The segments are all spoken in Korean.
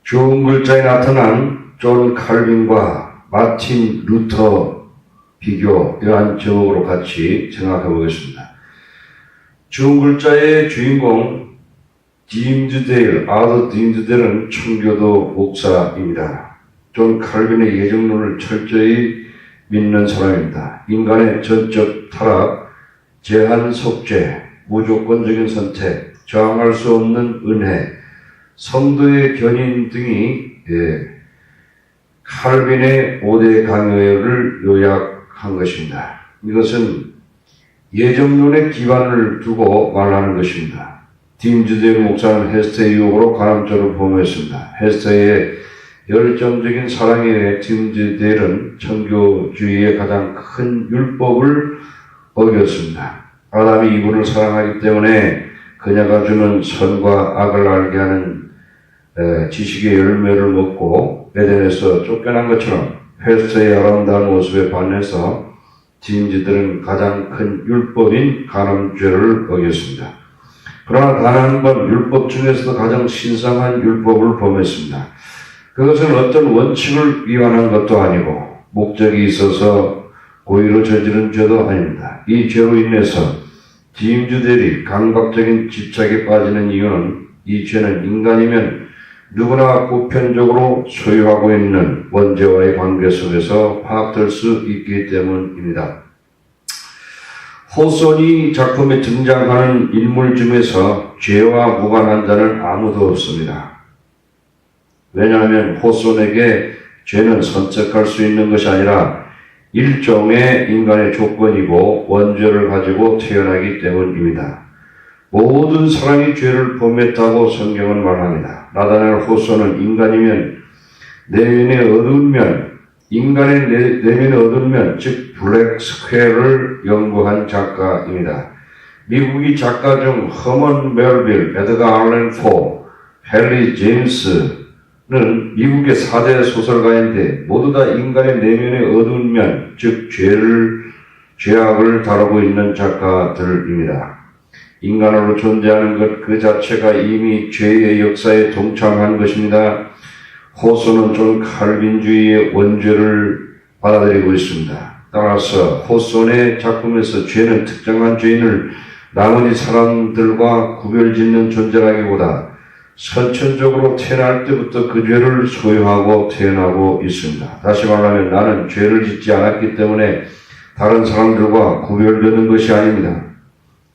좋은 글자에 나타난 존 칼빈과 마틴 루터 비교, 이러한 제목으로 같이 생각해 보겠습니다. 좋은 글자의 주인공 아더 딤즈데일은 청교도 목사입니다. 존 칼빈의 예정론을 철저히 믿는 사람입니다. 인간의 전적 타락, 제한 속죄, 무조건적인 선택, 저항할 수 없는 은혜, 성도의 견인 등이 칼빈의 5대 강요를 요약한 것입니다. 이것은 예정론의 기반을 두고 말하는 것입니다. 딤즈데일 목사는 헤스터의 유혹으로 가남조를 범했습니다. 헤스터의 열정적인 사랑에 의해 딤즈데일은 청교주의의 가장 큰 율법을 어겼습니다. 아담이 이분을 사랑하기 때문에 그녀가 주는 선과 악을 알게 하는 지식의 열매를 먹고 에덴에서 쫓겨난 것처럼 헤스터의 아름다운 모습에 반해서 딤즈데일은 가장 큰 율법인 간음죄를 어겼습니다. 그러나 단 한 번 율법 중에서도 가장 신성한 율법을 범했습니다. 그것은 어떤 원칙을 위반한 것도 아니고 목적이 있어서 고의로 저지른 죄도 아닙니다. 이 죄로 인해서 딤즈데일이 강박적인 집착에 빠지는 이유는 이 죄는 인간이면 누구나 보편적으로 소유하고 있는 원죄와의 관계 속에서 파악될 수 있기 때문입니다. 호손이 작품에 등장하는 인물 중에서 죄와 무관한 자는 아무도 없습니다. 왜냐하면 호손에게 죄는 선택할 수 있는 것이 아니라 일종의 인간의 조건이고 원죄를 가지고 태어나기 때문입니다. 모든 사람이 죄를 범했다고 성경은 말합니다. 나다넬 호손은 인간이면 내면의 어두운 면, 인간의 내면의 어두운 면, 즉 블랙 스퀘어를 연구한 작가입니다. 미국의 작가 중 허먼 멜빌, 에드가 알렌 포, 헨리 제임스는 미국의 4대 소설가인데 모두 다 인간의 내면의 어두운 면, 즉 죄악을 다루고 있는 작가들입니다. 인간으로 존재하는 것 그 자체가 이미 죄의 역사에 동참한 것입니다. 호소는 존 칼빈주의의 원죄를 받아들이고 있습니다. 따라서 호손의 작품에서 죄는 특정한 죄인을 나머지 사람들과 구별짓는 존재라기보다 선천적으로 태어날 때부터 그 죄를 소유하고 태어나고 있습니다. 다시 말하면 나는 죄를 짓지 않았기 때문에 다른 사람들과 구별되는 것이 아닙니다.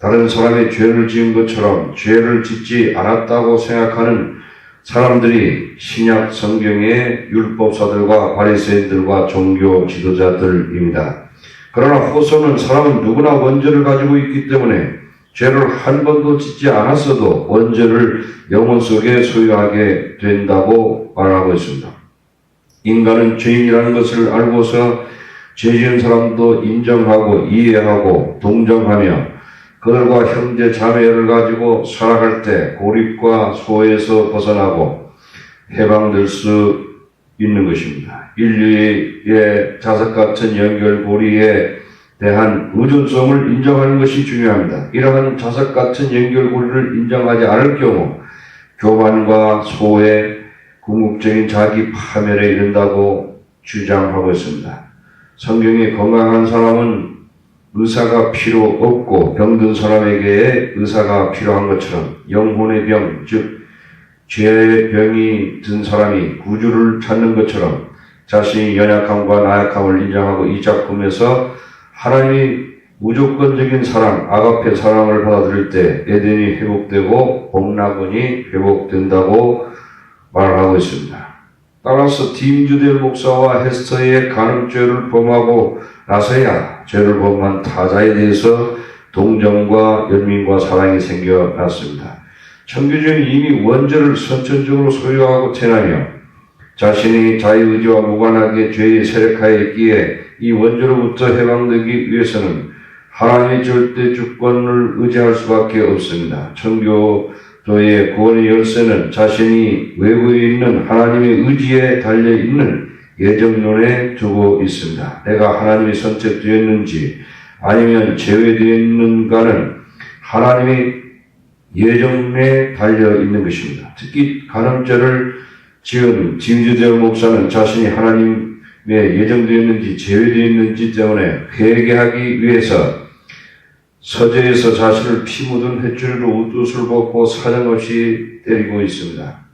다른 사람이 죄를 지은 것처럼 죄를 짓지 않았다고 생각하는 사람들이 신약 성경의 율법사들과 바리새인들과 종교 지도자들입니다. 그러나 호소는 사람은 누구나 원죄를 가지고 있기 때문에 죄를 한 번도 짓지 않았어도 원죄를 영혼 속에 소유하게 된다고 말하고 있습니다. 인간은 죄인이라는 것을 알고서 죄 지은 사람도 인정하고 이해하고 동정하며 그들과 형제 자매를 가지고 살아갈 때 고립과 소에서 벗어나고 해방될 수 있는 것입니다. 인류의 자석 같은 연결고리에 대한 의존성을 인정하는 것이 중요합니다. 이러한 자석 같은 연결고리를 인정하지 않을 경우 교만과 소의 궁극적인 자기 파멸에 이른다고 주장하고 있습니다. 성경이 건강한 사람은 의사가 필요 없고 병든 사람에게 의사가 필요한 것처럼 영혼의 병, 즉 죄의 병이 든 사람이 구주를 찾는 것처럼 자신이 연약함과 나약함을 인정하고 이 작품에서 하나님이 무조건적인 사랑, 아가페 사랑을 받아들일 때 에덴이 회복되고 복락원이 회복된다고 말하고 있습니다. 따라서 딤즈데일 목사와 헤스터의 간음죄를 범하고 나서야 죄를 범한 타자에 대해서 동정과 연민과 사랑이 생겨났습니다. 청교주는 이미 원죄를 선천적으로 소유하고 태어나며 자신이 자유의지와 무관하게 죄의 세력하에 있기에 이 원죄로부터 해방되기 위해서는 하나님의 절대 주권을 의지할 수밖에 없습니다. 청교도의 구원의 열쇠는 자신이 외부에 있는 하나님의 의지에 달려있는 예정론에 두고 있습니다. 내가 하나님이 선택되었는지 아니면 제외되었는가는 하나님의 예정에 달려 있는 것입니다. 특히 간음죄를 지은 짐즈데일 목사는 자신이 하나님의 예정되었는지 제외되었는지 때문에 회개하기 위해서 서재에서 자신을 피 묻은 햇줄로 옷을 벗고 사정없이 때리고 있습니다.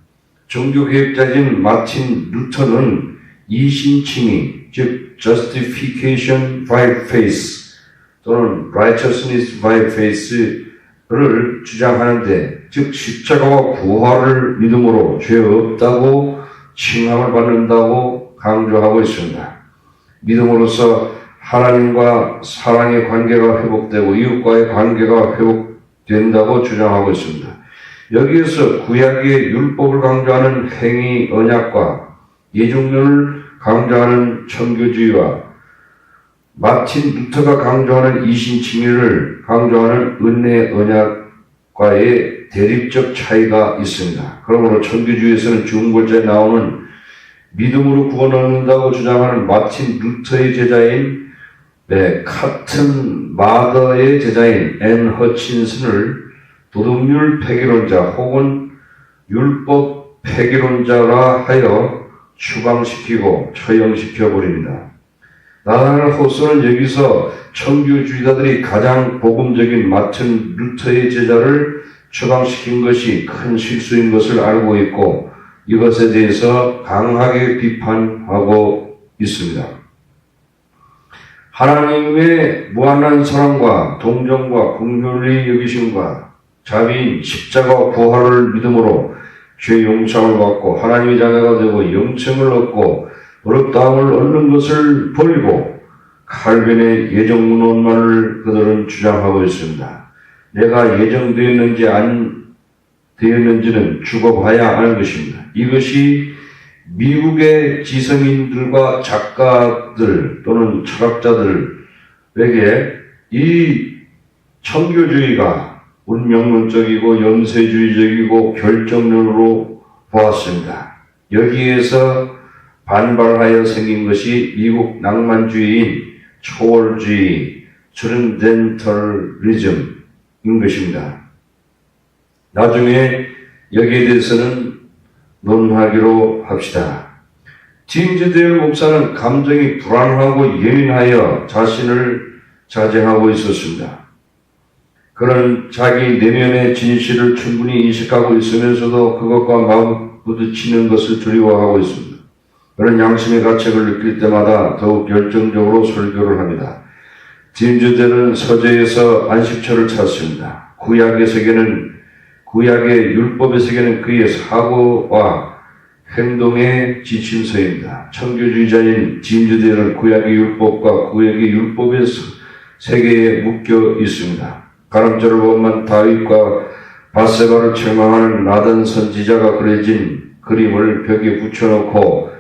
종교개혁자인 마틴 루터는 이신칭의, 즉 Justification by Faith 또는 Righteousness by Faith를 주장하는데, 즉 십자가와 부활을 믿음으로 죄 없다고 칭함을 받는다고 강조하고 있습니다. 믿음으로써 하나님과 사랑의 관계가 회복되고 이웃과의 관계가 회복된다고 주장하고 있습니다. 여기에서 구약의 율법을 강조하는 행위 언약과 예정론을 강조하는 천교주의와 마틴 루터가 강조하는 이신칭의를 강조하는 은혜 언약과의 대립적 차이가 있습니다. 그러므로 천교주의에서는 죽은 골자에 나오는 믿음으로 구원 얻는다고 주장하는 마틴 루터의 제자인 카튼 마더의 제자인 앤 허친슨을 도덕률 폐기론자 혹은 율법 폐기론자라 하여 추방시키고 처형시켜 버립니다. 나타날 호소는 여기서 천교주의자들이 가장 복음적인 마틴 루터의 제자를 처방시킨 것이 큰 실수인 것을 알고 있고 이것에 대해서 강하게 비판하고 있습니다. 하나님의 무한한 사랑과 동정과 긍휼히 여기심과 자비인 십자가 부활을 믿음으로 죄 용서를 받고 하나님의 자녀가 되고 영생을 얻고 어렵다함을 얻는 것을 버리고 칼빈의 예정론만을 그들은 주장하고 있습니다. 내가 예정되었는지 안 되었는지는 죽어봐야 아는 것입니다. 이것이 미국의 지성인들과 작가들 또는 철학자들에게 이 천교주의가 운명론적이고 연쇄주의적이고 결정론으로 보았습니다. 여기에서 반발하여 생긴 것이 미국 낭만주의인 초월주의, 트랜센덴털리즘인 것입니다. 나중에 여기에 대해서는 논하기로 합시다. 짐즈데일 목사는 감정이 불안하고 예민하여 자신을 자제하고 있었습니다. 그는 자기 내면의 진실을 충분히 인식하고 있으면서도 그것과 마음 부딪히는 것을 두려워하고 있습니다. 그는 양심의 가책을 느낄 때마다 더욱 열정적으로 설교를 합니다. 짐즈데일은 서재에서 안식처를 찾습니다. 구약의 세계는 구약의 율법의 세계는 그의 사고와 행동의 지침서입니다. 천교주의자인 짐즈데일은 구약의 율법과 구약의 율법의 세계에 묶여 있습니다. 간음죄를 범한 다윗과 바세바를 책망하는 나단 선지자가 그려진 그림을 벽에 붙여놓고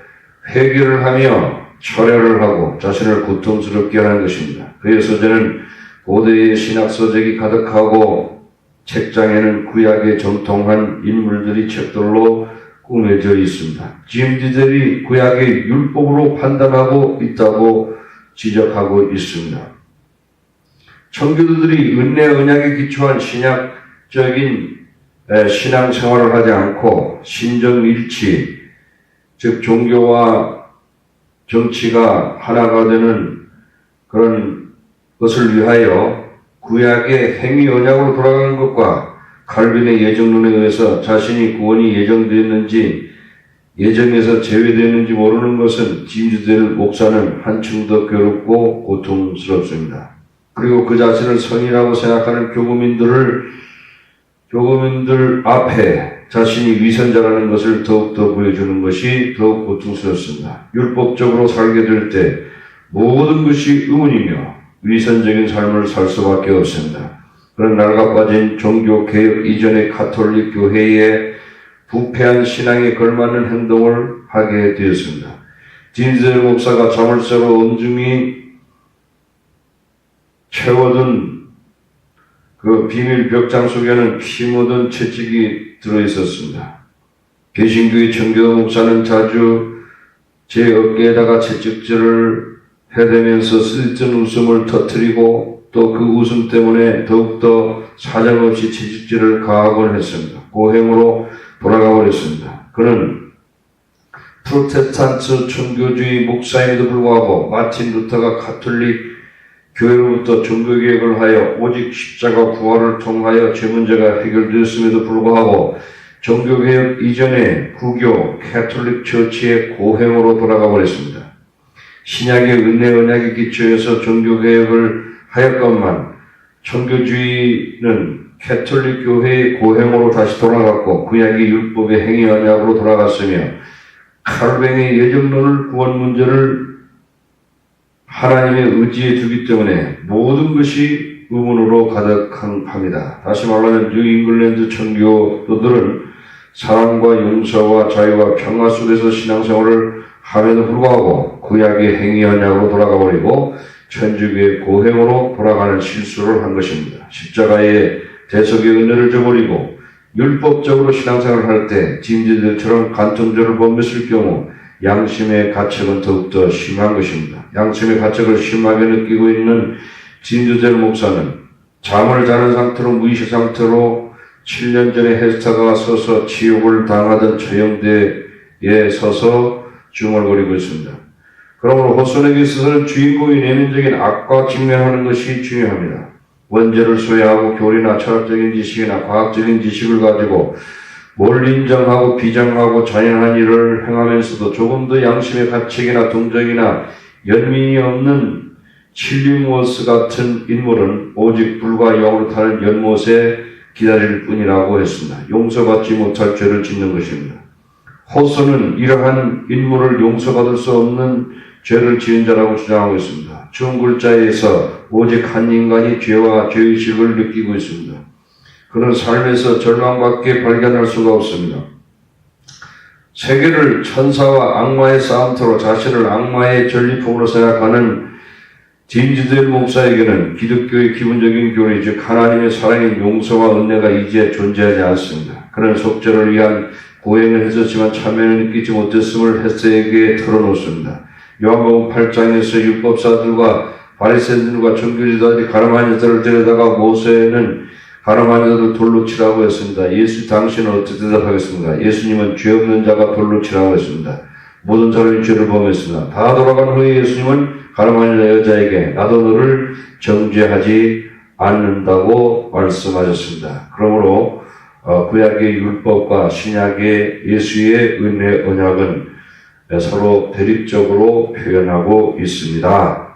회개를 하며 철회를 하고 자신을 고통스럽게 하는 것입니다. 그의 서재는 고대의 신학 서적이 가득하고 책장에는 구약의 정통한 인물들이 책들로 꾸며져 있습니다. 짐즈데일이 구약의 율법으로 판단하고 있다고 지적하고 있습니다. 청교도들이 은혜 언약에 기초한 신약적인 신앙생활을 하지 않고 신정일치, 즉 종교와 정치가 하나가 되는 그런 것을 위하여 구약의 행위 언약으로 돌아가는 것과 칼빈의 예정론에 의해서 자신이 구원이 예정되었는지 예정에서 제외되었는지 모르는 것은 짐즈데일 목사는 한층 더 괴롭고 고통스럽습니다. 그리고 그 자신을 성인이라고 생각하는 교구민들 앞에 자신이 위선자라는 것을 더욱더 보여주는 것이 더욱 고통스럽습니다. 율법적으로 살게 될 때 모든 것이 의문이며 위선적인 삶을 살 수밖에 없습니다. 그런 낡아빠진 종교개혁 이전의 가톨릭 교회의 부패한 신앙에 걸맞는 행동을 하게 되었습니다. 짐즈데일 목사가 자물쇠로 엄중히 채워둔 그 비밀 벽장 속에는 피 묻은 채찍이 들어있었습니다. 개신교의 청교도 목사는 자주 제 어깨에다가 채찍질을 해대면서 쓸데없는 웃음을 터뜨리고 또 그 웃음 때문에 더욱더 사정없이 채찍질을 가하곤 했습니다. 고행으로 돌아가 버렸습니다. 그는 프로테스탄트 종교주의 목사임에도 불구하고 마틴 루터가 가톨릭 교회로부터 종교개혁을 하여 오직 십자가 부활을 통하여 죄 문제가 해결되었음에도 불구하고 종교개혁 이전에 구교 캐톨릭 처치의 고행으로 돌아가 버렸습니다. 신약의 은혜 언약에 기초해서 종교개혁을 하였건만 종교주의는 캐톨릭 교회의 고행으로 다시 돌아갔고 구약의 율법의 행위 언약으로 돌아갔으며 칼뱅의 예정론을 구원 문제를 하나님의 의지에 두기 때문에 모든 것이 의문으로 가득합니다. 다시 말하면 뉴잉글랜드 청교도들은 사랑과 용서와 자유와 평화 속에서 신앙생활을 함에도 불구하고 구약의 행위 언약으로 돌아가 버리고 천주교의 고행으로 돌아가는 실수를 한 것입니다. 십자가의 대속의 은혜를 저버리고 율법적으로 신앙생활을 할 때 진지들처럼 간통죄를 범했을 경우 양심의 가책은 더욱더 심한 것입니다. 양심의 가책을 심하게 느끼고 있는 진주젤 목사는 잠을 자는 상태로 무의식 상태로 7년 전에 헤스타가 서서 지옥을 당하던 처형대에 서서 중얼거리고 있습니다. 그러므로 호손에게 있어서는 주인공이 내면적인 악과 직면하는 것이 중요합니다. 원죄를 소유하고 교리나 철학적인 지식이나 과학적인 지식을 가지고 뭘 인정하고 비정하고 잔인한 일을 행하면서도 조금 더 양심의 가책이나 동정이나 연민이 없는 칠리무어스 같은 인물은 오직 불과 영으로 타는 연못에 기다릴 뿐이라고 했습니다. 용서받지 못할 죄를 짓는 것입니다. 호소는 이러한 인물을 용서받을 수 없는 죄를 지은 자라고 주장하고 있습니다. 중 글자에서 오직 한 인간이 죄와 죄의식을 느끼고 있습니다. 그는 삶에서 절망밖에 발견할 수가 없습니다. 세계를 천사와 악마의 싸움터로 자신을 악마의 전리품으로 생각하는 진지델 목사에게는 기독교의 기본적인 교리, 즉 하나님의 사랑인 용서와 은혜가 이제 존재하지 않습니다. 그는 속죄를 위한 고행을 했었지만 참여를 느끼지 못했음을 헬스에게 털어놓습니다. 요한복음 8장에서 율법사들과 바리새인들과 종교지도자들이 가늠한 자들을 데려다가 모세는 가늠한 자들을 돌로 치라고 했습니다. 예수 당신은 어떻게 대답하겠습니까? 예수님은 죄 없는 자가 돌로 치라고 했습니다. 모든 사람이 죄를 범했습니다. 다 돌아간 후에 예수님은 가늠한 여자에게 나도 너를 정죄하지 않는다고 말씀하셨습니다. 그러므로 구약의 율법과 신약의 예수의 은혜 언약은 서로 대립적으로 표현하고 있습니다.